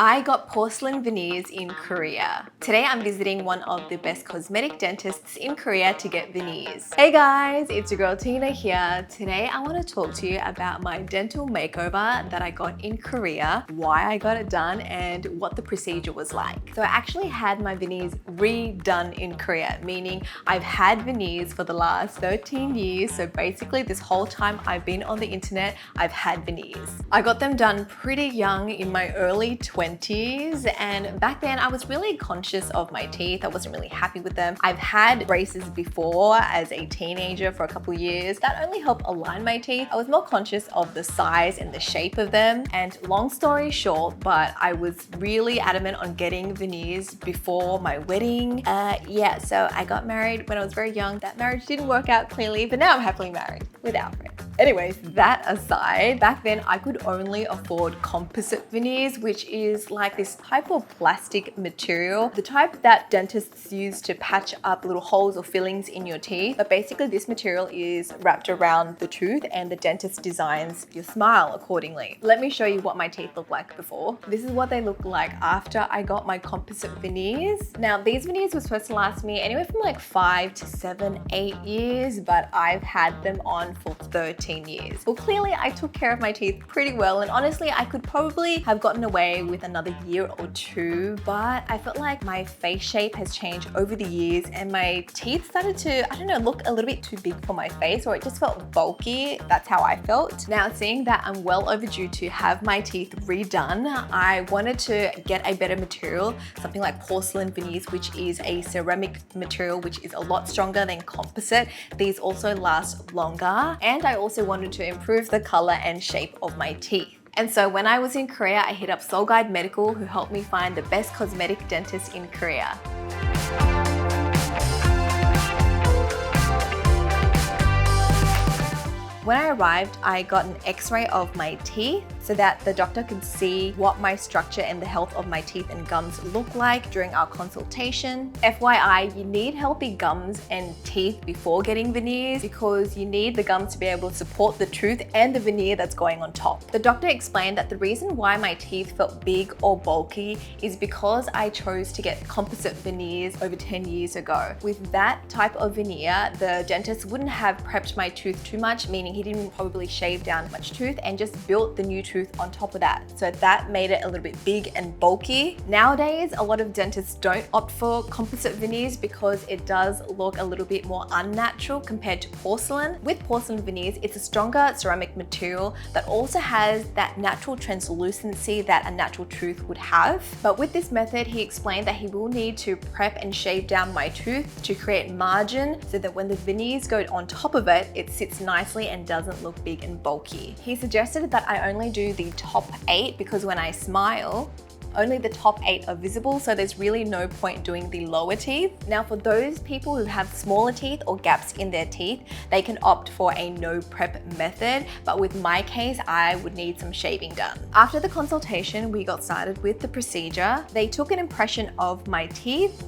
I got porcelain veneers in Korea. Today I'm visiting one of the best cosmetic dentists in Korea to get veneers. Hey guys, it's your girl Tina here. Today I want to talk to you about my dental makeover that I got in Korea, why I got it done, and what the procedure was like. So I actually had my veneers redone in Korea, meaning I've had veneers for the last 13 years. So basically this whole time I've been on the internet, I've had veneers. I got them done pretty young in my early 20s, and back then I was really conscious of my teeth. I wasn't really happy with them. I've had braces before as a teenager for a couple years. That only helped align my teeth. I was more conscious of the size and the shape of them. And long story short, but I was really adamant on getting veneers before my wedding. So I got married when I was very young. That marriage didn't work out clearly, but now I'm happily married with Alfred. Anyways, that aside, back then I could only afford composite veneers, which is like this type of plastic material, the type that dentists use to patch up little holes or fillings in your teeth. But basically this material is wrapped around the tooth and the dentist designs your smile accordingly. Let me show you what my teeth look like before. This is what they look like after I got my composite veneers. Now these veneers were supposed to last me anywhere from like 5 to 7, 8 years, but I've had them on for 13 years. Well, clearly I took care of my teeth pretty well, and honestly I could probably have gotten away with another year or two, but I felt like my face shape has changed over the years and my teeth started to, I don't know, look a little bit too big for my face, or it just felt bulky. That's how I felt. Now, seeing that I'm well overdue to have my teeth redone, I wanted to get a better material, something like porcelain veneers, which is a ceramic material which is a lot stronger than composite. These also last longer, and I also wanted to improve the color and shape of my teeth. And so when I was in Korea, I hit up Seoul Guide Medical, who helped me find the best cosmetic dentist in Korea. When I arrived, I got an x-ray of my teeth so that the doctor could see what my structure and the health of my teeth and gums look like during our consultation. FYI, you need healthy gums and teeth before getting veneers because you need the gums to be able to support the tooth and the veneer that's going on top. The doctor explained that the reason why my teeth felt big or bulky is because I chose to get composite veneers over 10 years ago. With that type of veneer, the dentist wouldn't have prepped my tooth too much, meaning he didn't probably shave down much tooth and just built the new tooth on top of that. So that made it a little bit big and bulky. Nowadays, a lot of dentists don't opt for composite veneers because it does look a little bit more unnatural compared to porcelain. With porcelain veneers, it's a stronger ceramic material that also has that natural translucency that a natural tooth would have. But with this method, he explained that he will need to prep and shave down my tooth to create margin so that when the veneers go on top of it, it sits nicely and doesn't look big and bulky. He suggested that I only do the top 8 because when I smile, only the top 8 are visible, so there's really no point doing the lower teeth. Now for those people who have smaller teeth or gaps in their teeth, they can opt for a no prep method, but with my case, I would need some shaving done. After the consultation, we got started with the procedure. They took an impression of my teeth.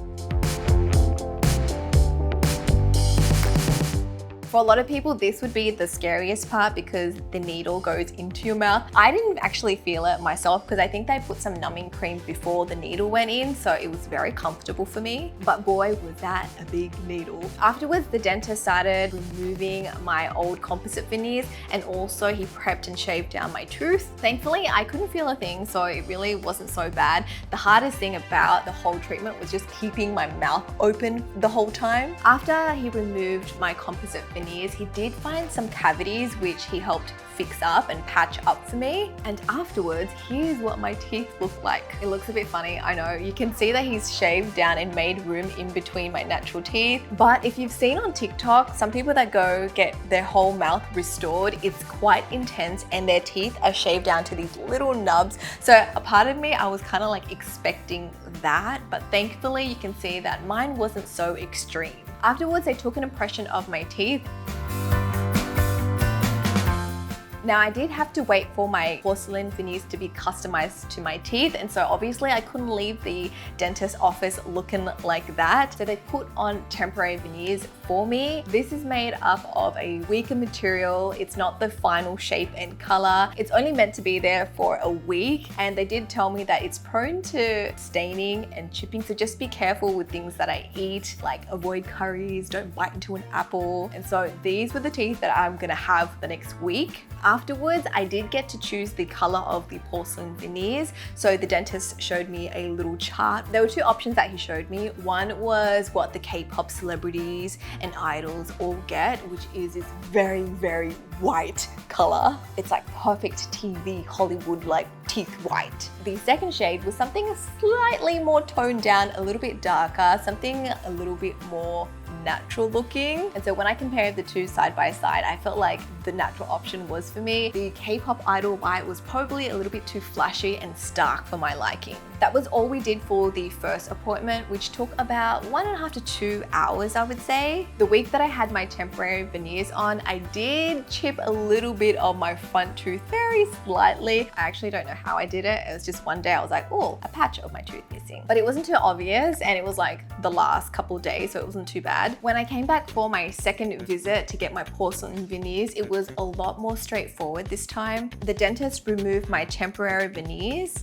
For a lot of people, this would be the scariest part because the needle goes into your mouth. I didn't actually feel it myself because I think they put some numbing cream before the needle went in, so it was very comfortable for me. But boy, was that a big needle. Afterwards, the dentist started removing my old composite veneers, and also he prepped and shaved down my tooth. Thankfully, I couldn't feel a thing, so it really wasn't so bad. The hardest thing about the whole treatment was just keeping my mouth open the whole time. After he removed my composite veneers, he did find some cavities which he helped fix up and patch up for me. And afterwards, here's what my teeth look like. It looks a bit funny, I know. You can see that he's shaved down and made room in between my natural teeth. But if you've seen on TikTok, some people that go get their whole mouth restored, it's quite intense and their teeth are shaved down to these little nubs. So a part of me, I was kind of like expecting that, but thankfully you can see that mine wasn't so extreme. Afterwards, they took an impression of my teeth. Now I did have to wait for my porcelain veneers to be customized to my teeth, and so obviously I couldn't leave the dentist office looking like that. So they put on temporary veneers for me. This is made up of a weaker material. It's not the final shape and color. It's only meant to be there for a week, and they did tell me that it's prone to staining and chipping, so just be careful with things that I eat, like avoid curries, don't bite into an apple. And so these were the teeth that I'm gonna have the next week. Afterwards, I did get to choose the color of the porcelain veneers. So the dentist showed me a little chart. There were two options that he showed me. One was what the K-pop celebrities and idols all get, which is this very, very white color. It's like perfect TV, Hollywood, like teeth white. The second shade was something slightly more toned down, a little bit darker, something a little bit more natural looking. And so when I compared the two side by side, I felt like the natural option was for me. The K-pop idol white was probably a little bit too flashy and stark for my liking. That was all we did for the first appointment, which took about 1.5 to 2 hours, I would say. The week that I had my temporary veneers on, I did chip a little bit of my front tooth very slightly. I actually don't know how I did it. It was just one day I was like, oh, a patch of my tooth missing. But it wasn't too obvious, and it was like the last couple of days, so it wasn't too bad. When I came back for my second visit to get my porcelain veneers, it was a lot more straightforward this time. The dentist removed my temporary veneers.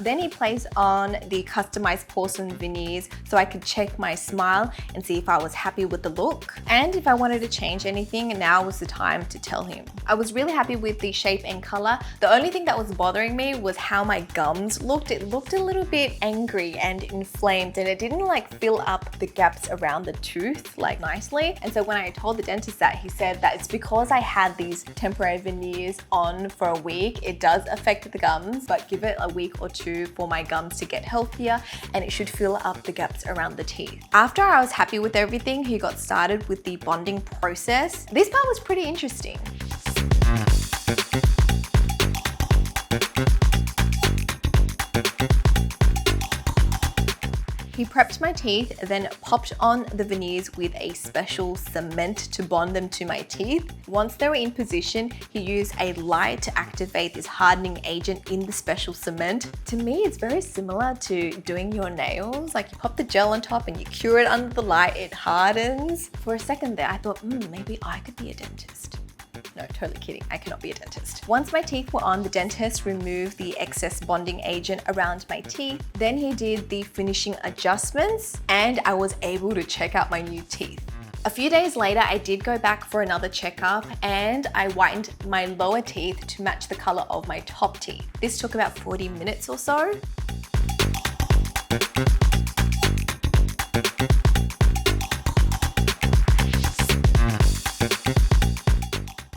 Then he placed on the customized porcelain veneers so I could check my smile and see if I was happy with the look. And if I wanted to change anything, now was the time to tell him. I was really happy with the shape and color. The only thing that was bothering me was how my gums looked. It looked a little bit angry and inflamed, and it didn't like fill up the gaps around the tooth like nicely. And so when I told the dentist that, he said that it's because I had these temporary veneers on for a week. It does affect the gums, but give it a week or two for my gums to get healthier, and it should fill up the gaps around the teeth. After I was happy with everything, he got started with the bonding process. This part was pretty interesting. He prepped my teeth, then popped on the veneers with a special cement to bond them to my teeth. Once they were in position, he used a light to activate this hardening agent in the special cement. To me, it's very similar to doing your nails. Like you pop the gel on top and you cure it under the light, it hardens. For a second there, I thought, maybe I could be a dentist. No, totally kidding. I cannot be a dentist. Once my teeth were on, the dentist removed the excess bonding agent around my teeth. Then he did the finishing adjustments, and I was able to check out my new teeth. A few days later, I did go back for another checkup, and I whitened my lower teeth to match the color of my top teeth. This took about 40 minutes or so.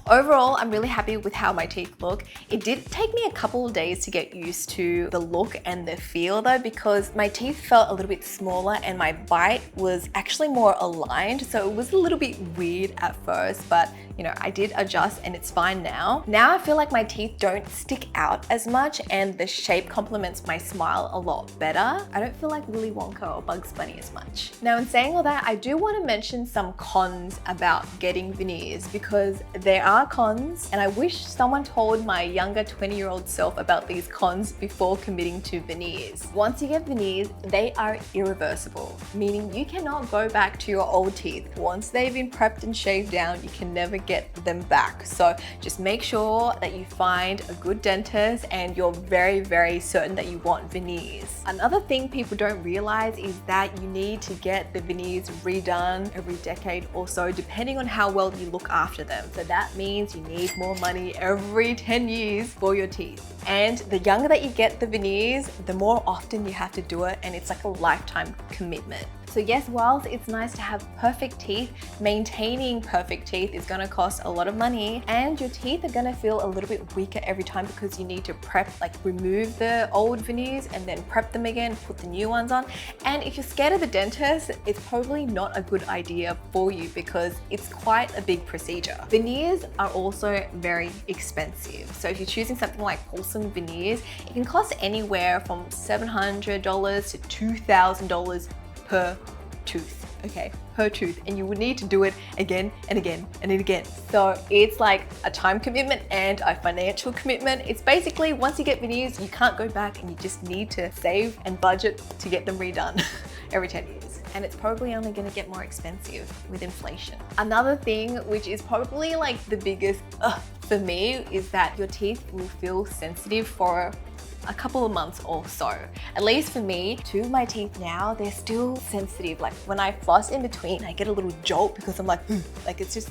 Overall, I'm really happy with how my teeth look. It did take me a couple of days to get used to the look and the feel though, because my teeth felt a little bit smaller and my bite was actually more aligned. So it was a little bit weird at first, but you know, I did adjust and it's fine now. Now I feel like my teeth don't stick out as much and the shape complements my smile a lot better. I don't feel like Willy Wonka or Bugs Bunny as much. Now in saying all that, I do want to mention some cons about getting veneers, because there are cons, and I wish someone told my younger 20-year-old self about these cons before committing to veneers. Once you get veneers, they are irreversible, meaning you cannot go back to your old teeth. Once they've been prepped and shaved down, you can never get them back. So just make sure that you find a good dentist and you're very, very certain that you want veneers. Another thing people don't realize is that you need to get the veneers redone every decade or so, depending on how well you look after them. So that means you need more money every 10 years for your teeth. And the younger that you get the veneers, the more often you have to do it, and it's like a lifetime commitment. So yes, whilst it's nice to have perfect teeth, maintaining perfect teeth is gonna cost a lot of money, and your teeth are gonna feel a little bit weaker every time because you need to prep, like remove the old veneers and then prep them again, put the new ones on. And if you're scared of the dentist, it's probably not a good idea for you because it's quite a big procedure. Veneers are also very expensive. So if you're choosing something like porcelain veneers, it can cost anywhere from $700 to $2,000 per tooth, okay, per tooth, and you would need to do it again and again and again. So it's like a time commitment and a financial commitment. It's basically once you get veneers, you can't go back and you just need to save and budget to get them redone every 10 years. And it's probably only going to get more expensive with inflation. Another thing, which is probably like the biggest for me, is that your teeth will feel sensitive for a couple of months or so. At least for me, two of my teeth now, they're still sensitive. Like when I floss in between, I get a little jolt because I'm like it's just,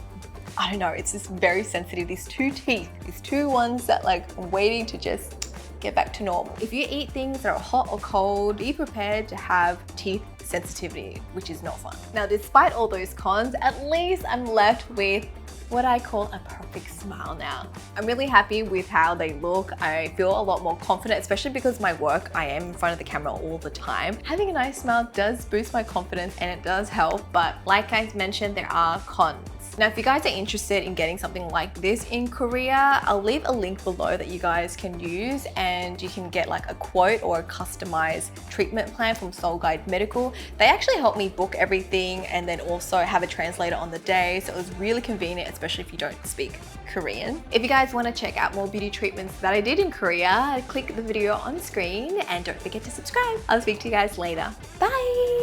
I don't know, it's just very sensitive. These two teeth, these two ones that like I'm waiting to just get back to normal. If you eat things that are hot or cold, be prepared to have teeth sensitivity, which is not fun. Now, despite all those cons, at least I'm left with what I call a perfect smile now. I'm really happy with how they look. I feel a lot more confident, especially because my work, I am in front of the camera all the time. Having a nice smile does boost my confidence and it does help, but like I mentioned, there are cons. Now, if you guys are interested in getting something like this in Korea, I'll leave a link below that you guys can use, and you can get like a quote or a customized treatment plan from Seoul Guide Medical. They actually helped me book everything and then also have a translator on the day. So it was really convenient, especially if you don't speak Korean. If you guys want to check out more beauty treatments that I did in Korea, click the video on screen and don't forget to subscribe. I'll speak to you guys later. Bye.